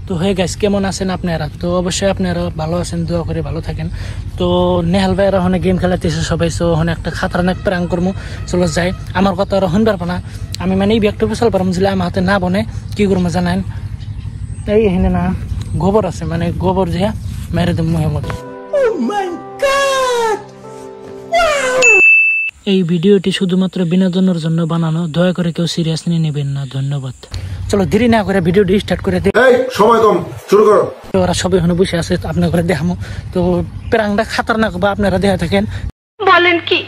তো হয়ে গেছে, কেমন আছেন আপনারা? তো অবশ্যই আপনারা ভালো আছেন, দোয়া করে ভালো থাকেন। তো নেহাল ভাইয়েরা ওখানে গেম খেলাতেছে সবাই, সো ওখানে একটা খাতারনাক প্রাং করবো, চলো যাই। আমার কথা ওরা শুনবার না, আমি মানে এই ব্যাগটা পেছাল পারম ছিল আমার হাতে না বনে কি করবো জানেন, এই এখানে না গোবর আছে, মানে গোবর যে মেরে দেব মুহের মধ্যে। এই ভিডিওটি শুধুমাত্র বিনোদনের জন্য বানানো, দয়া করে কেউ সিরিয়াস নিয়ে নেবেন না, ধন্যবাদ। চলো দেরি না করে ভিডিওটি স্টার্ট করে দিই, সময় কম, শুরু করো। ওরা সবাই ওখানে বসে আছে, আপনার ঘরে দেখামো। তো প্রাংটা খাতারনাক বা আপনারা দেখা থাকেন, বলেন কি?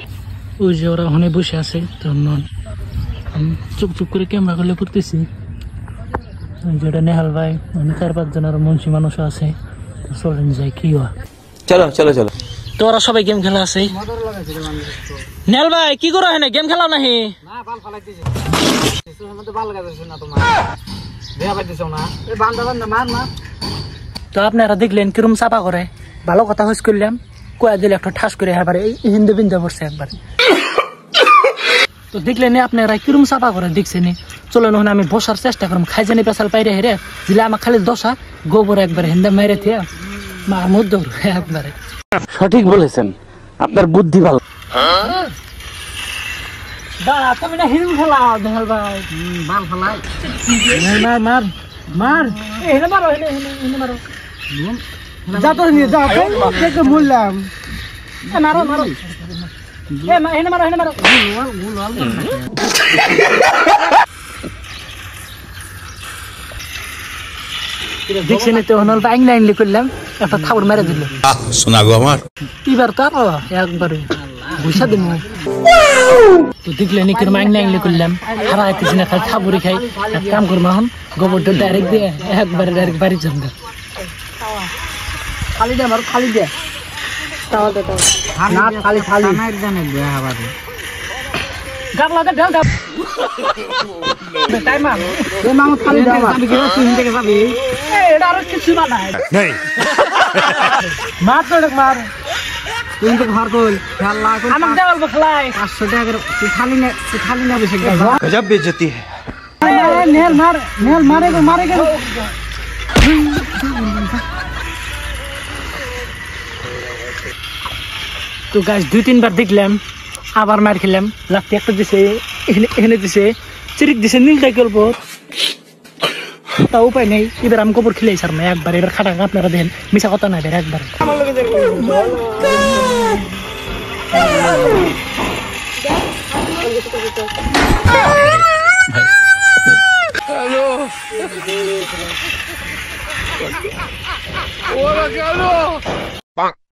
ওই যে ওরা ওখানে বসে আছে। তো আমি চুপ চুপ করে ক্যামেরা করলে করতেছি, যেটা নেহাল ভাই, মানে 4-5 জন আরো মুন্সি মানুষও আছে। তো চলেন যাই, কি হয়। চলো চলো চলো। তো ওরা সবাই গেম খেলা আছে। নেহাল ভাই কি করো এখানে, গেম খেলা নাহি? তো আপনারা দেখলেন কিরম চাপা করে, ভালো কথা হইস করলাম, কয়া দিলে একটা ঠাস করে এবারে হিন্দু বিন্দু পড়ছে একবার। তো দেখলেন আপনারা কিরম চাপা করে, দেখছেন। চলেন ওখানে আমি বসার চেষ্টা করলাম, খাই জানি পেশাল পাইরে হেরে দিলে আমার খালি দশা গোবর একবারে হিন্দা মেরে থিয়া মার মধ্যে একবারে। সঠিক বলেছেন, আপনার বুদ্ধি ভালো। তুমি না হিরুম খেলা দেখাল ভাই, মার ফেলাই মার মার মার এনে মারো, এনে মারো, যা তো নিয়ে যা দেখে বললাম, মারো মারো, এনে মারো, এনে মারো। দেখছেন তো হনল বাইং লাইন করলাম, একটা থাবড় মেরে দিল। শোনা গো আমার, এবার তো আরো একবারে ঘুষা দিন। তো দেখলেন কিরম আইন আইনলে করলাম, হারা আইতেছি না, খালি থাবড়ি খাই। এক কাম করবো এখন, গোবরটা ডাইরেক্ট দিয়ে একবারে ডাইরেক্ট বাড়ির জন্য খালি দে, আমার খালি দে, খালি খালি গাবলা দে ঢেল টাইম এ মামু খালি দাও, আমি কি তুই থেকে যাবি? এটা আর কিছু না নাই নেই, মার তো মার, তুই তো ঘর কইল খেলা কই আমাকে দেওয়াল বখলাই 500 টাকা তুই খালি না বেশি গজব বেইজ্জতি है। নেল মার, নেল মারে গো। তো গাইস 2-3 বার দেখলাম, আবার মার খেলাম, লাস্টে একটা দিছে, এখানে দিছে, চিরিক দিছে, নীলটা করবো তা উপায় নেই। এবার আমি গোবর খেলে স্যার না একবার, এবার খাটা আপনারা দেখেন, মিশা কথা নাই একবার। হ্যালো